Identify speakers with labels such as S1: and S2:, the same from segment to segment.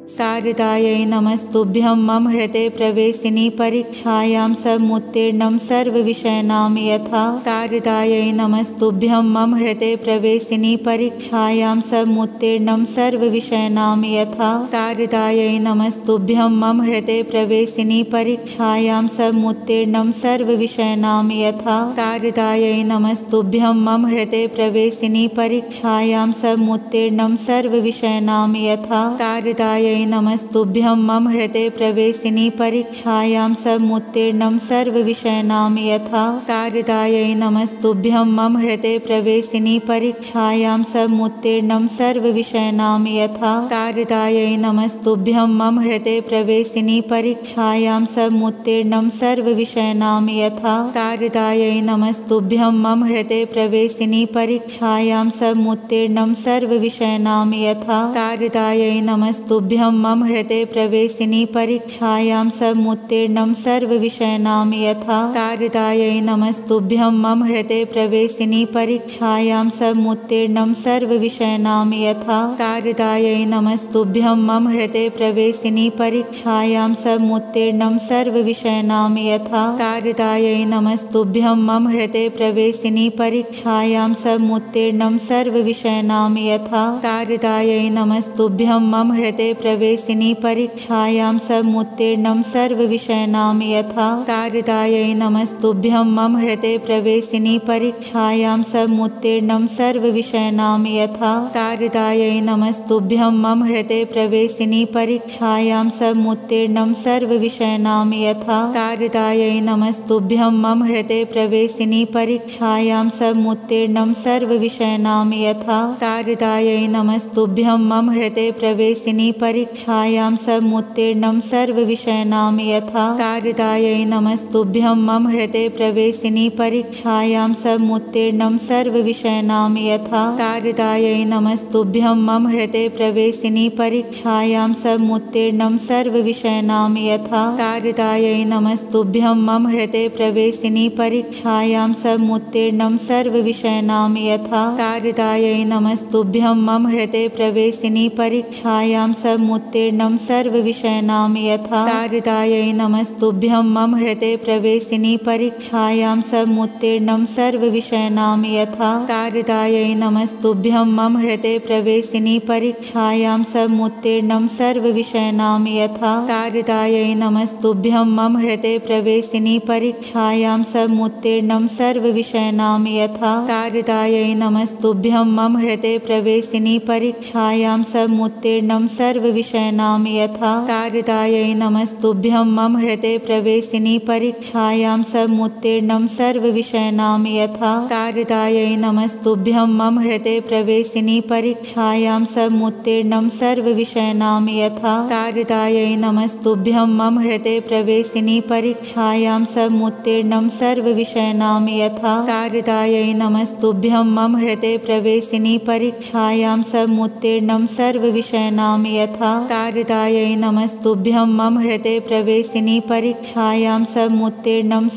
S1: शारदायै नमस्तुभ्यं मम हृदे प्रवेशिनी परीक्षायां समुत्तीर्णं सर्वविषयाणां यथा। शारदायै नमस्तुभ्यं मम हृदे प्रवेशिनी परीक्षायां समुत्तीर्णं सर्वविषयाणां यथा। शारदायै नमस्तुभ्यं मम हृदे प्रवेशिनी परीक्षायां समुत्तीर्णं सर्वविषयाणां यथा। शारदायै नमस्तुभ्यं मम हृदे प्रवेशिनी परीक्षायां समुत्तीर्णं सर्वविषयाणां यथा। शारदायै नमस्तुभ्यं मम हृदे प्रवेशिनी परीक्षायां समुत्तीर्णं सर्वविषयाणां यथा। शारदायै नमस्तुभ्यं मम हृदे प्रवेशिनी परीक्षायां समुत्तीर्णं सर्वविषयाणां यथा। शारदायै नमस्तुभ्यं मम हृदे प्रवेशिनी परीक्षायां समुत्तीर्णं सर्वविषयाणां यथा। शारदायै नमस्तुभ्यं मम हृदे प्रवेशिनी परीक्षायां समुत्तीर्णं सर्वविषयाणां यथा। शारदायै नमस्तुभ्यं मम हृदे प्रवेशिनी परीक्षायां समुत्तीर्णं सर्वविषयाणां यथा। शारदायै नमस्तुभ्यं मम हृदे प्रवेशिनी परीक्षायां समुत्तीर्णं सर्वविषयाणां यथा। शारदायै नमस्तुभ्यं मम हृदे प्रवेशिनी परीक्षायां समुत्तीर्णं सर्वविषयाणां यथा। शारदायै नमस्तुभ्यं मम हृदे प्रवेशिनी परीक्षायां समुत्तीर्णं सर्वविषयाणां यथा। शारदायै नमस्तुभ्यं मम हृदे प्रवेशिनी परीक्षायां समुत्तीर्णं सर्वविषयाणां यथा। शारदायै नमस्तुभ्यं मम हृदे प्रवेशिनी परीक्षायां समुत्तीर्णं सर्वविषयाणां यथा। शारदायै नमस्तुभ्यं मम हृदे प्रवेशिनी परीक्षायां समुत्तीर्णं सर्वविषयाणां यथा। शारदायै नमस्तुभ्यं मम हृदे प्रवेशिनी परीक्षायां समुत्तीर्णं सर्वविषयाणां यथा। शारदायै नमस्तुभ्यं मम हृदे प्रवेशिनी परीक्षायां समुत्तीर्णं सर्वविषयाणां यथा। शारदायै नमस्तुभ्यं मम हृदे प्रवेशिनी परीक्षायां समुत्तीर्णं सर्वविषयाणां यथा। शारदायै नमस्तुभ्यं मम हृदे प्रवेशिनी परीक्षायां समुत्तीर्णं सर्वविषयाणां यथा। शारदायै नमस्तुभ्यं मम हृदे प्रवेशिनी परीक्षायां समुत्तीर्णं सर्वविषयाणां यथा। शारदायै नमस्तुभ्यं मम हृदे प्रवेशिनी परीक्षायां समुत्तीर्णं सर्वविषयाणां यथा। शारदायै नमस्तुभ्यं मम हृदे प्रवेशिनी परीक्षायां समुत्तीर्णं सर्वविषयाणां यथा। शारदायै नमस्तुभ्यं मम हृदे प्रवेशिनी परीक्षायां समुत्तीर्णं सर्वविषयाणां यथा। शारदायै नमस्तुभ्यं मम हृदे प्रवेशिनी परीक्षायां समुत्तीर्णं सर्वविषयाणां यथा। शारदायै नमस्तुभ्यं मम हृदे प्रवेशिनी परीक्षायां समुत्तीर्णं सर्वविषयाणां यथा। शारदायै नमस्तुभ्यं मम हृदे प्रवेशिनी परीक्षायां समुत्तीर्णं सर्वविषयाणां यथा। शारदायै नमस्तुभ्यं मम हृदे प्रवेशिनी परीक्षायां समुत्तीर्णं सर्वविषयाणां यथा। शारदायै नमस्तुभ्यं मम हृदे प्रवेशिनी परीक्षायां समुत्तीर्णं सर्वविषयाणां यथा। शारदायै नमस्तुभ्यं मम हृदे प्रवेशिनी परीक्षायां समुत्तीर्णं सर्वविषयाणां यथा। शारदायै नमस्तुभ्यं मम हृदे प्रवेशिनी परीक्षायां समुत्तीर्णं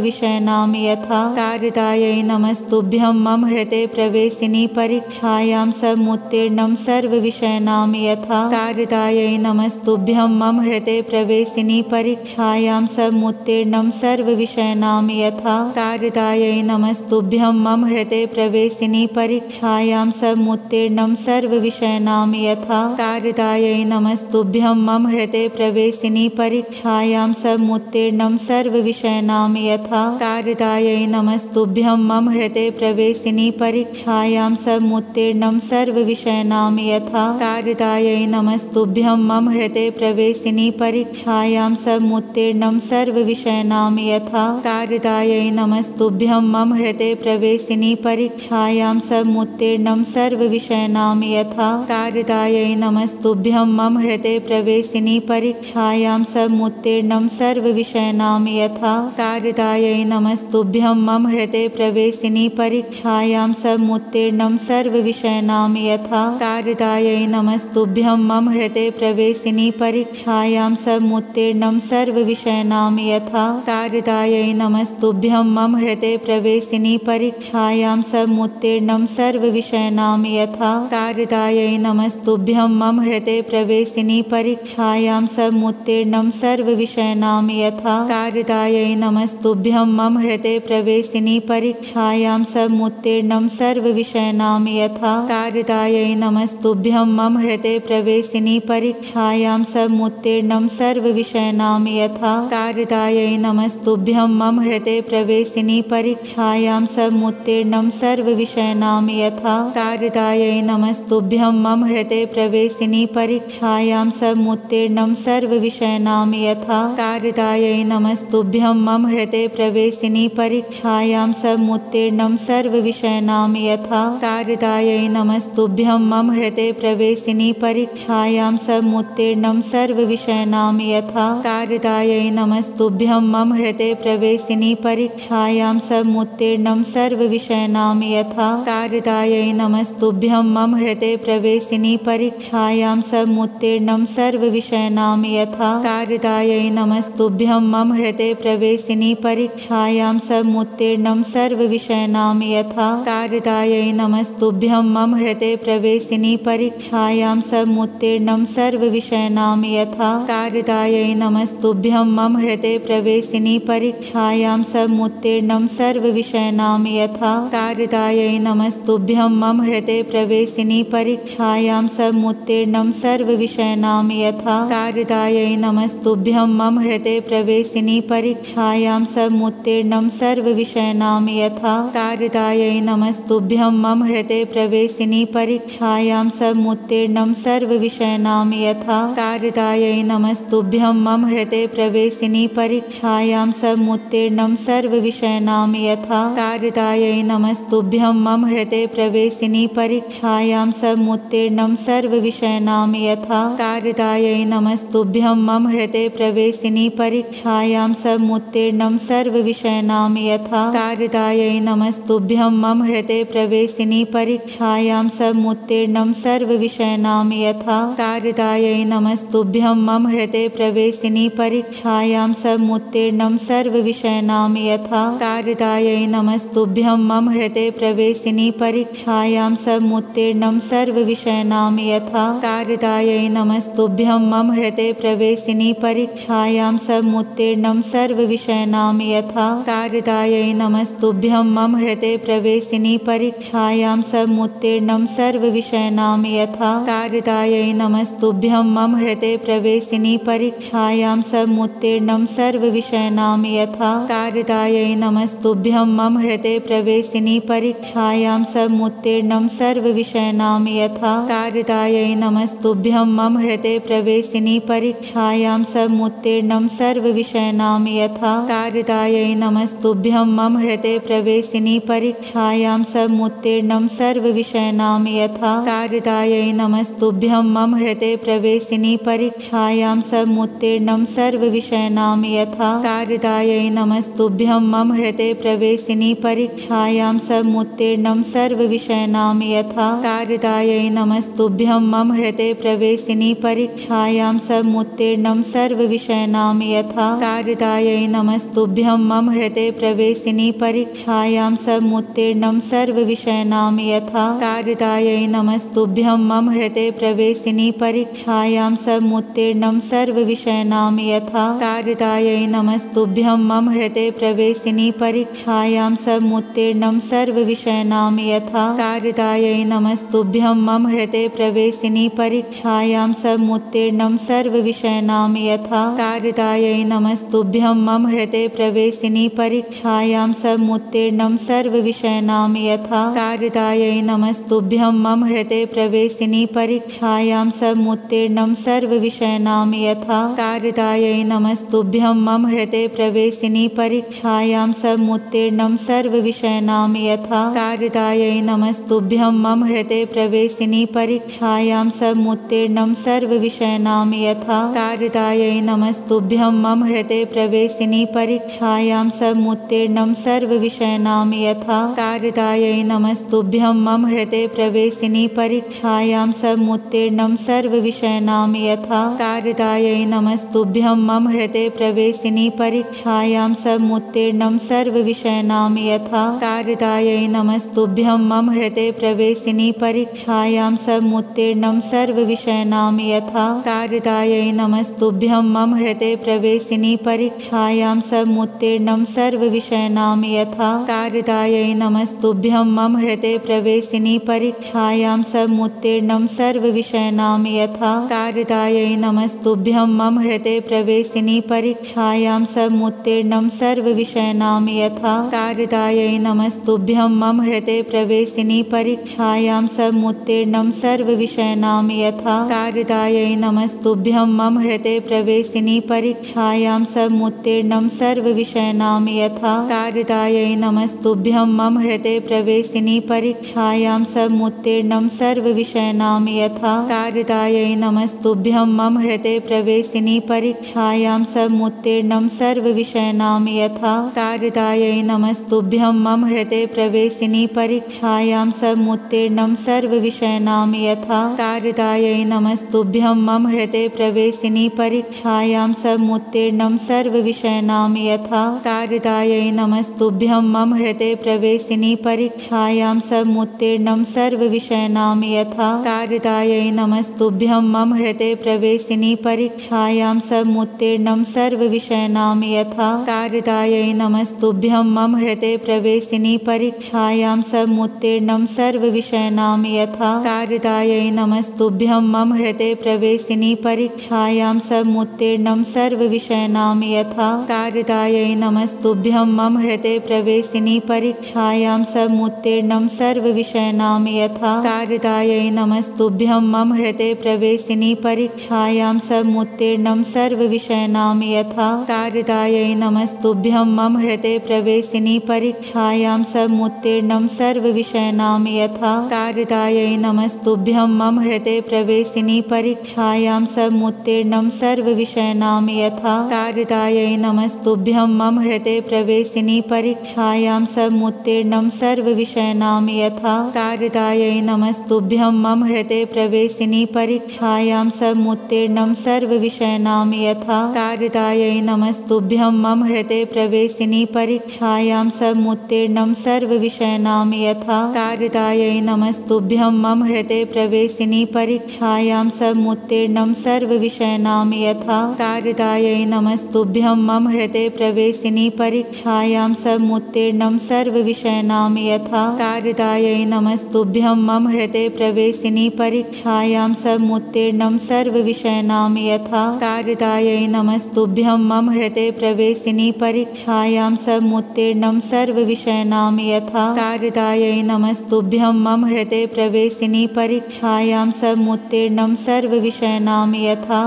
S1: सर्वविषयाणां यथा। शारदायै नमस्तुभ्यं मम हृदे प्रवेशिनी परीक्षायां समुत्तीर्णं सर्वविषयाणां यथा। शारदायै नमस्तुभ्यं मम हृदे प्रवेशिनी परीक्षायां समुत्तीर्णं सर्वविषयाणां यथा। शारदायै नमस्तुभ्यं मम हृदे प्रवेशिनी परीक्षायां समुत्तीर्णं सर्वविषयाणां यथा। शारदायै नमस्तुभ्यं मम हृदे प्रवेशिनी परीक्षायां समुत्तीर्णं सर्वविषयाणां यथा। शारदायै नमस्तुभ्यं मम हृदे प्रवेशिनी परीक्षायां समुत्तीर्णं सर्वविषयाणां यथा। शारदायै नमस्तुभ्यं मम हृदे प्रवेशिनी परीक्षायां समुत्तीर्णं सर्वविषयाणां यथा। शारदायै नमस्तुभ्यं मम हृदे प्रवेशिनी परीक्षायां समुत्तीर्णं सर्वविषयाणां यथा। शारदायै नमस्तुभ्यं मम हृदे प्रवेशिनी परीक्षायां समुत्तीर्णं सर्वविषयाणां यथा। शारदायै नमस्तुभ्यं मम हृदे प्रवेशिनी परीक्षायां समुत्तीर्णं सर्वविषयाणां यथा। शारदायै नमस्तुभ्यं मम हृदे प्रवेशिनी परीक्षायां समुत्तीर्णं सर्वविषयाणां यथा। शारदायै नमस्तुभ्यं मम हृदे प्रवेशिनी परीक्षायां समुत्तीर्णं सर्वविषयाणां यथा। शारदायै नमस्तुभ्यं मम हृदे प्रवेशिनी परीक्षायां समुत्तीर्णं सर्वविषयाणां यथा शारदायै नमस्तुभ्यं मम हृदये प्रवेशिनी परीक्षायां समुत्तीर्णं सर्वविषयाणां यथा शारदायै नमस्तुभ्यं मम हृदये प्रवेशिनी परीक्षायां समुत्तीर्णं सर्वविषयाणां यथा शारदायै नमस्तुभ्यं मम हृदये प्रवेशिनी परीक्षायां समुत्तीर्णं सर्वविषयाणां यथा शारदायै नमस्तुभ्यं मम हृदये प्रवेशिनी परीक्षायां समुत्तीर्णं सर्वविषयाणां यथा शारदायै नमस्तुभ्यं मम हृदये प्रवेशिनी परीक्षायां समुत्तीर्णं सर्वविषयाणां यथा शारदायै नमस्तुभ्यं मम हृदये प्रवेशिनी परीक्षायां समुत्तीर्णं सर्वविषयाणां यथा शारदायै नमस्तुभ्यं मम हृदये प्रवेशिनी परीक्षायां समुत्तीर्णं सर्वविषयाणां यथा शारदायै नमस्तुभ्यं मम हृदये प्रवेशिनी परीक्षायां समुत्तीर्णं सर्वविषयाणां यथा शारदायै नमस्तुभ्यं मम हृदये प्रवेशिनी परीक्षायां समुत्तीर्णं सर्वविषयाणां यथा शारदायै नमस्तुभ्यं मम हृदये प्रवेशिनी परीक्षायां समुत्तीर्णं सर्वविषयाणां यथा शारदायै नमस्तुभ्यं मम हृदये प्रवेशिनी परीक्षायां समुत्तीर्णं सर्वविषयाणां यथा शारदायै नमस्तुभ्यं मम हृदये प्रवेशिनी परीक्षायां समुत्तीर्णं सर्वविषयाणां यथा शारदायै नमस्तुभ्यं मम हृदये प्रवेशिनी परीक्षायां समुत्तीर्णं सर्वविषयाणां यथा शारदायै नमस्तुभ्यं मम हृदये प्रवेशिनी परीक्षायां समुत्तीर्णं सर्वविषयाणां यथा शारदायै नमस्तुभ्यं मम हृदये प्रवेशिनी परीक्षायां समुत्तीर्णं सर्वविषयाणां यथा शारदायै नमस्तुभ्यं मम हृदये प्रवेशिनी परीक्षायां समुत्तीर्णं सर्वविषयाणां यथा शारदायै नमस्तुभ्यं मम हृदये प्रवेशिनी परीक्षायां समुत्तीर्णं सर्वविषयाणां यथा शारदायै नमस्तुभ्यं मम हृदये प्रवेशिनी परीक्षायां समुत्तीर्णं सर्वविषयाणां यथा शारदायै नमस्तुभ्यं मम हृदये प्रवेशिनी परीक्षायां समुत्तीर्णं सर्वविषयाणां यथा शारदायै नमस्तुभ्यं मम हृदये प्रवेशिनी परीक्षायां समुत्तीर्णं सर्वविषयाणां यथा शारदायै नमस्तुभ्यं मम हृदये प्रवेशिनी परीक्षायां समुत्तीर्णं सर्वविषयाणां यथा शारदायै नमस्तुभ्यं मम हृदये प्रवेशिनी परीक्षायां समुत्तीर्णं सर्वविषयाणां यथा शारदायै नमस्तुभ्यं मम हृदये प्रवेशिनी परीक्षायां समुत्तीर्णं सर्वविषयाणां यथा शारदायै नमस्तुभ्यं मम हृदये प्रवेशिनी परीक्षायां समुत्तीर्णं सर्वविषयाणां यथा शारदायै नमस्तुभ्यं मम हृदये प्रवेशिनी परीक्षायां समुत्तीर्णं सर्वविषयाणां यथा शारदायै नमस्तुभ्यं मम हृदये प्रवेशिनी परीक्षायां समुत्तीर्णं सर्वविषयाणां यथा शारदायै नमस्तुभ्यं मम हृदये प्रवेशिनी परीक्षायां समुत्तीर्णं सर्वविषयाणां यथा शारदायै नमस्तुभ्यं मम हृदये प्रवेशिनी परीक्षायां समुत्तीर्णं सर्वविषयाणां यथा शारदायै नमस्तुभ्यं मम हृदये प्रवेशिनी परीक्षायां समुत्तीर्णं सर्वविषयाणां यथा शारदायै नमस्तुभ्यं मम हृदये प्रवेशिनी परीक्षायां समुत्तीर्णं सर्वविषयाणां यथा शारदायै नमस्तुभ्यं मम हृदये प्रवेशिनी परीक्षायां समुत्तीर्णं सर्वविषयाणां यथा शारदायै नमस्तुभ्यं मम हृदये प्रवेशिनी परीक्षायां समुत्तीर्णं सर्वविषयाणां यथा शारदायै नमस्तुभ्यं मम हृदये प्रवेशिनी परीक्षायां समुत्तीर्णं सर्वविषयाणां यथा शारदायै नमस्तुभ्यं मम हृदये प्रवेशिनी परीक्षायां समुत्तीर्णं सर्वविषयाणां यथा शारदायै नमस्तुभ्यं मम हृदये प्रवेशिनी परीक्षायां समुत्तीर्णं सर्वविषयाणां यथा शारदायै नमस्तुभ्यं मम हृदये प्रवेशिनी परीक्षायां समुत्तीर्णं सर्वविषयाणां यथा शारदायै नमस्तुभ्यं मम हृदये प्रवेशिनी परीक्षायां समुत्तीर्णं सर्वविषयाणां यथा शारदायै नमस्तुभ्यं मम हृदये प्रवेशिनी परीक्षायां समुत्तीर्णं सर्वविषयाणां यथा शारदायै नमस्तुभ्यं मम हृदये प्रवेशिनी परीक्षायां समुत्तीर्णं सर्वविषयाणां यथा शारदायै नमस्तुभ्यं मम हृदये प्रवेशिनी परीक्षायां समुत्तीर्णं सर्वविषयाणां यथा शारदायै नमस्तुभ्यं मम हृदये प्रवेशिनी परीक्षायां समुत्तीर्णं सर्वविषयाणां सर्वविषयाणां यथा शारदायै नमस्तुभ्यं मम हृदये प्रवेशिनी परीक्षायां समुत्तीर्णं सर्वविषयाणां यथा शारदायै नमस्तुभ्यं मम हृदये प्रवेशिनी परीक्षायां समुत्तीर्णं सर्वविषयाणां यथा शारदायै नमस्तुभ्यं मम हृदये प्रवेशिनी परीक्षायां समुत्तीर्णं सर्वविषयाणां यथा शारदायै नमस्तुभ्यं मम हृदये प्रवेशिनी परीक्षायां समुत्तीर्णं सर्वविषयाणां यथा शारदायै नमस्तुभ्यं मम हृदये प्रवेशिनी परीक्षायां समुत्तीर्णं सर्वविषयाणां यथा शारदायै नमस्तुभ्यं मम हृदये प्रवेशिनी परीक्षायां समुत्तीर्णं सर्वविषयाणां यथा शारदायै नमस्तुभ्यं मम हृदये प्रवेशिनी परीक्षायां समुत्तीर्णं सर्वविषयाणां यथा शारदायै नमस्तुभ्यं मम हृदये प्रवेशिनी परीक्षायां समुत्तीर्णं सर्वविषयाणां यथा शारदायै नमस्तुभ्यं मम हृदये प्रवेशिनी परीक्षायां समुत्तीर्णं सर्वविषयाणां यथा शारदायै नमस्तुभ्यं मम हृदये प्रवेशिनी परीक्षायां समुत्तीर्णं सर्वविषयाणां यथा शारदायै नमस्तुभ्यं मम हृदये प्रवेशिनी परीक्षायां समुत्तीर्णं सर्वविषयाणां यथा शारदायै नमस्तुभ्यं मम हृदये प्रवेशिनी परीक्षायां समुत्तीर्णं सर्वविषयाणां यथा शारदायै नमस्तुभ्यं मम हृदये प्रवेशिनी परीक्षायां समुत्तीर्णं सर्वविषयाणां यथा शारदायै नमस्तुभ्यं मम हृदये प्रवेशिनी परीक्षायां समुत्तीर्णं सर्वविषयाणां यथा शारदायै नमस्तुभ्यं मम हृदये प्रवेशिनी परीक्षायां समुत्तीर्णं सर्वविषयाणां यथा शारदायै नमस्तुभ्यं मम हृदये प्रवेशिनी परीक्षायां समुत्तीर्णं सर्वविषयाणां यथा शारदायै नमस्तुभ्यं मम हृदये प्रवेशिनी परीक्षायां समुत्तीर्णं सर्वविषयाणां यथा शारदायै नमस्तुभ्यं मम हृदये प्रवेशिनी परीक्षायां समुत्तीर्णं सर्वविषयाणां यथा शारदायै नमस्तुभ्यं मम हृदये प्रवेशिनी परीक्षायां समुत्तीर्णं सर्वविषयाणां यथा शारदायै नमस्तुभ्यं मम हृदये प्रवेशिनी परीक्षायां समुत्तीर्णं सर्वविषयाणां यथा शारदायै नमस्तुभ्यं मम हृदये प्रवेशिनी परीक्षायां समुत्तीर्णं सर्वविषयाणां यथा शारदायै नमस्तुभ्यं मम हृदये प्रवेशिनी परीक्षायां समुत्तीर्णं सर्वविषयाणां यथा शारदायै नमस्तुभ्यं मम हृदये प्रवेशिनी परीक्षायां समुत्तीर्णं सर्वविषयाणां यथा शारदायै नमस्तुभ्यं मम हृदये प्रवेशिनी परीक्षायां समुत्तीर्णं सर्वविषयाणां यथा शारदायै नमस्तुभ्यं मम हृदये प्रवेशिनी परीक्षायां समुत्तीर्णं सर्वविषयाणां यथा।